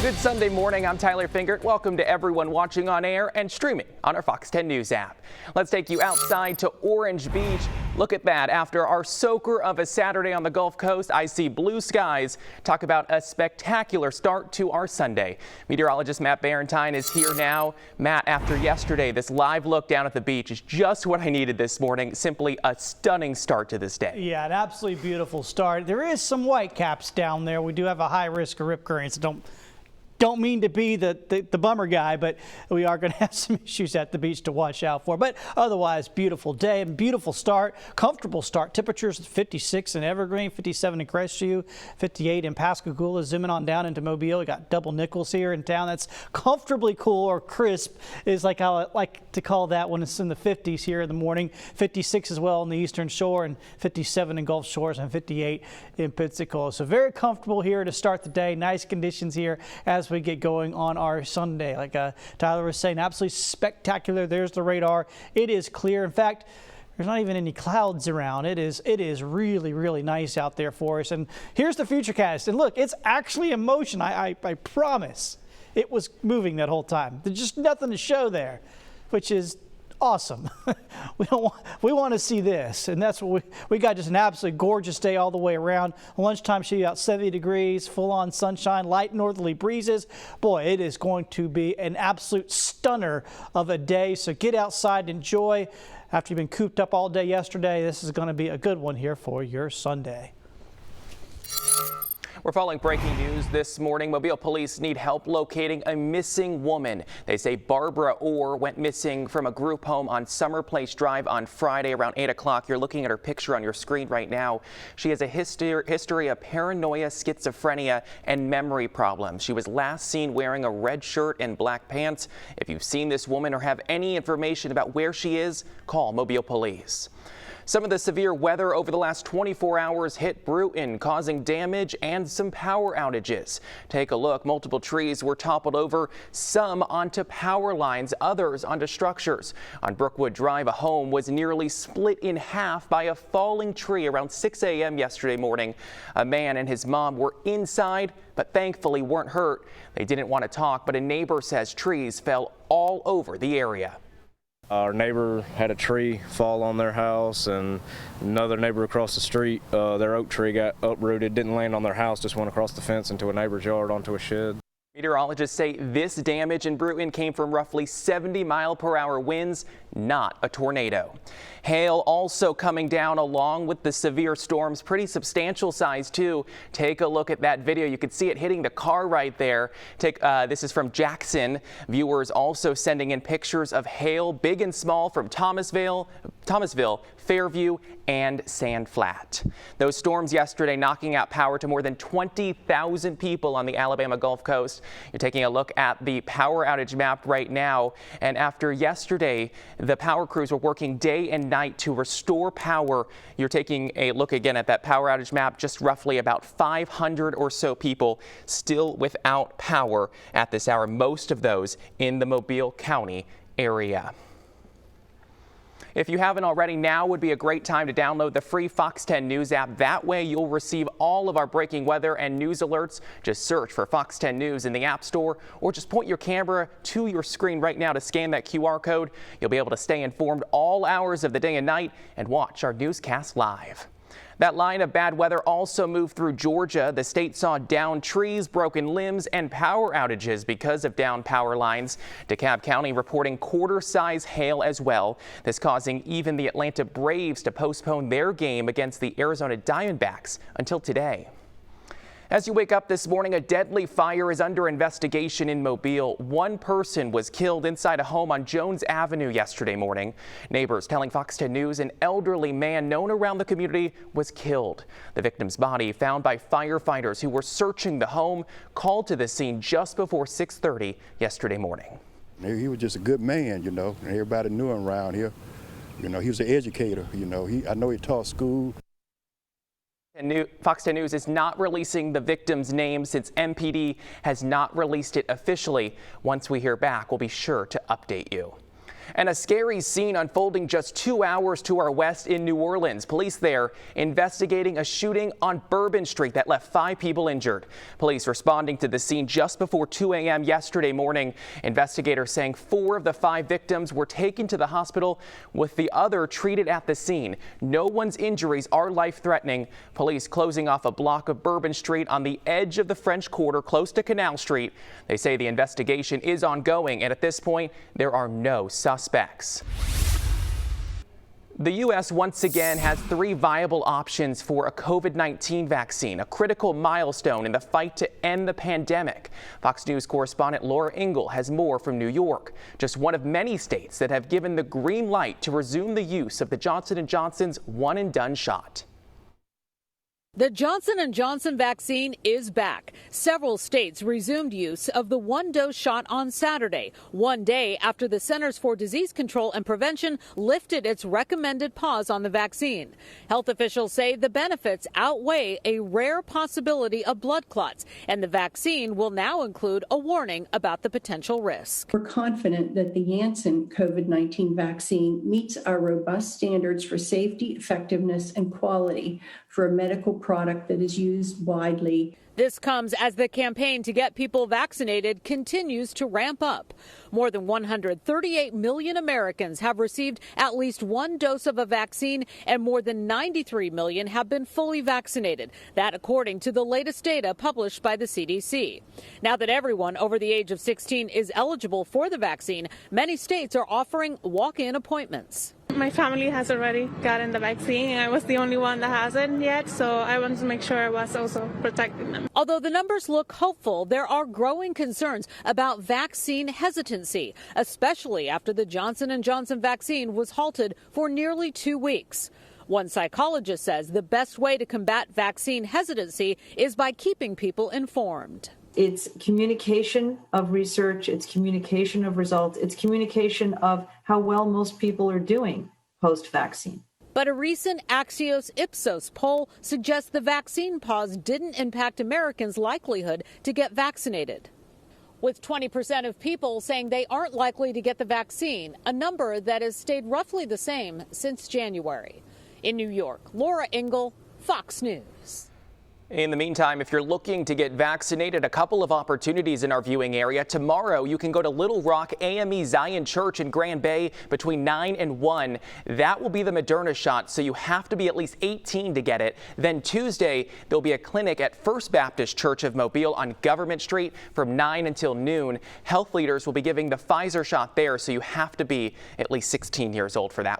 Good Sunday morning. I'm Tyler Fingert. Welcome to everyone watching on air and streaming on our Fox 10 News app. Let's take you outside to Orange Beach. Look at that. After our soaker of a Saturday on the Gulf Coast, I see blue skies. Talk about a spectacular start to our Sunday. Meteorologist Matt Barentine is here now. Matt, after yesterday, this live look down at the beach is just what I needed this morning. Simply a stunning start to this day. Yeah, an absolutely beautiful start. There is some white caps down there. We do have a high risk of rip currents. Don't mean to be the bummer guy, but we are going to have some issues at the beach to watch out for. But otherwise, beautiful day and beautiful start, comfortable start. Temperatures 56 in Evergreen, 57 in Crestview, 58 in Pascagoula. Zooming on down into Mobile, we got double nickels here in town. That's comfortably cool, or crisp is like how I like to call that when it's in the 50s here in the morning. 56 as well on the Eastern Shore, and 57 in Gulf Shores, and 58 in Pensacola. So very comfortable here to start the day. Nice conditions here as we get going on our Sunday. Like Tyler was saying, absolutely spectacular. There's the radar. It is clear. In fact, there's not even any clouds around. It is really, really nice out there for us. And here's the futurecast. And look, it's actually in motion. I promise it was moving that whole time. There's just nothing to show there, which is awesome. We want to see this, and that's what we got. Just an absolutely gorgeous day all the way around. Lunchtime should be about 70 degrees, full-on sunshine, light northerly breezes. Boy, it is going to be an absolute stunner of a day. So get outside, enjoy. After you've been cooped up all day yesterday, this is going to be a good one here for your Sunday. We're following breaking news this morning. Mobile police need help locating a missing woman. They say Barbara Orr went missing from a group home on Summer Place Drive on Friday around 8 o'clock. You're looking at her picture on your screen right now. She has a history of paranoia, schizophrenia, and memory problems. She was last seen wearing a red shirt and black pants. If you've seen this woman or have any information about where she is, call Mobile Police. Some of the severe weather over the last 24 hours hit Bruton, causing damage and some power outages. Take a look. Multiple trees were toppled over, some onto power lines, others onto structures. On Brookwood Drive, a home was nearly split in half by a falling tree around 6 a.m. yesterday morning. A man and his mom were inside, but thankfully weren't hurt. They didn't want to talk, but a neighbor says trees fell all over the area. Our neighbor had a tree fall on their house, and another neighbor across the street, their oak tree got uprooted, didn't land on their house, just went across the fence into a neighbor's yard onto a shed. Meteorologists say this damage in Bruton came from roughly 70-mile-per-hour winds, not a tornado. Hail also coming down along with the severe storms, pretty substantial size too. Take a look at that video. You could see it hitting the car right there. This is from Jackson. Viewers also sending in pictures of hail, big and small, from Thomasville, Fairview, and Sand Flat. Those storms yesterday knocking out power to more than 20,000 people on the Alabama Gulf Coast. You're taking a look at the power outage map right now, and after yesterday, the power crews were working day and night to restore power. You're taking a look again at that power outage map, just roughly about 500 or so people still without power at this hour, most of those in the Mobile County area. If you haven't already, now would be a great time to download the free Fox 10 News app. That way you'll receive all of our breaking weather and news alerts. Just search for Fox 10 News in the App Store, or just point your camera to your screen right now to scan that QR code. You'll be able to stay informed all hours of the day and night and watch our newscast live. That line of bad weather also moved through Georgia. The state saw downed trees, broken limbs, and power outages because of downed power lines. DeKalb County reporting quarter-size hail as well. This causing even the Atlanta Braves to postpone their game against the Arizona Diamondbacks until today. As you wake up this morning, a deadly fire is under investigation in Mobile. One person was killed inside a home on Jones Avenue yesterday morning. Neighbors telling Fox 10 News an elderly man known around the community was killed. The victim's body found by firefighters who were searching the home, called to the scene just before 6:30 yesterday morning. He was just a good man, you know, and everybody knew him around here. You know, he was an educator, you know, I know he taught school. Fox 10 News is not releasing the victim's name since MPD has not released it officially. Once we hear back, we'll be sure to update you. And a scary scene unfolding just 2 hours to our west in New Orleans. Police there investigating a shooting on Bourbon Street that left 5 people injured. Police responding to the scene just before 2 a.m. yesterday morning. Investigators saying 4 of the 5 victims were taken to the hospital, with the other treated at the scene. No one's injuries are life-threatening. Police closing off a block of Bourbon Street on the edge of the French Quarter close to Canal Street. They say the investigation is ongoing, and at this point, there are no suspects. The U.S. once again has 3 viable options for a COVID-19 vaccine, a critical milestone in the fight to end the pandemic. Fox News correspondent Laura Ingle has more from New York, just one of many states that have given the green light to resume the use of the Johnson & Johnson's one-and-done shot. The Johnson & Johnson vaccine is back. Several states resumed use of the one-dose shot on Saturday, one day after the Centers for Disease Control and Prevention lifted its recommended pause on the vaccine. Health officials say the benefits outweigh a rare possibility of blood clots, and the vaccine will now include a warning about the potential risk. We're confident that the Janssen COVID-19 vaccine meets our robust standards for safety, effectiveness, and quality for a medical product that is used widely. This comes as the campaign to get people vaccinated continues to ramp up. More than 138 million Americans have received at least one dose of a vaccine, and more than 93 million have been fully vaccinated. That according to the latest data published by the CDC. Now that everyone over the age of 16 is eligible for the vaccine, many states are offering walk-in appointments. My family has already gotten the vaccine, and I was the only one that hasn't yet, so I wanted to make sure I was also protecting them. Although the numbers look hopeful, there are growing concerns about vaccine hesitancy, especially after the Johnson & Johnson vaccine was halted for nearly 2 weeks. One psychologist says the best way to combat vaccine hesitancy is by keeping people informed. It's communication of research, it's communication of results, it's communication of how well most people are doing post-vaccine. But a recent Axios Ipsos poll suggests the vaccine pause didn't impact Americans' likelihood to get vaccinated, with 20% of people saying they aren't likely to get the vaccine, a number that has stayed roughly the same since January. In New York, Laura Ingle, Fox News. In the meantime, if you're looking to get vaccinated, a couple of opportunities in our viewing area. Tomorrow, you can go to Little Rock AME Zion Church in Grand Bay between 9 and 1. That will be the Moderna shot, so you have to be at least 18 to get it. Then Tuesday, there'll be a clinic at First Baptist Church of Mobile on Government Street from 9 until noon. Health leaders will be giving the Pfizer shot there, so you have to be at least 16 years old for that.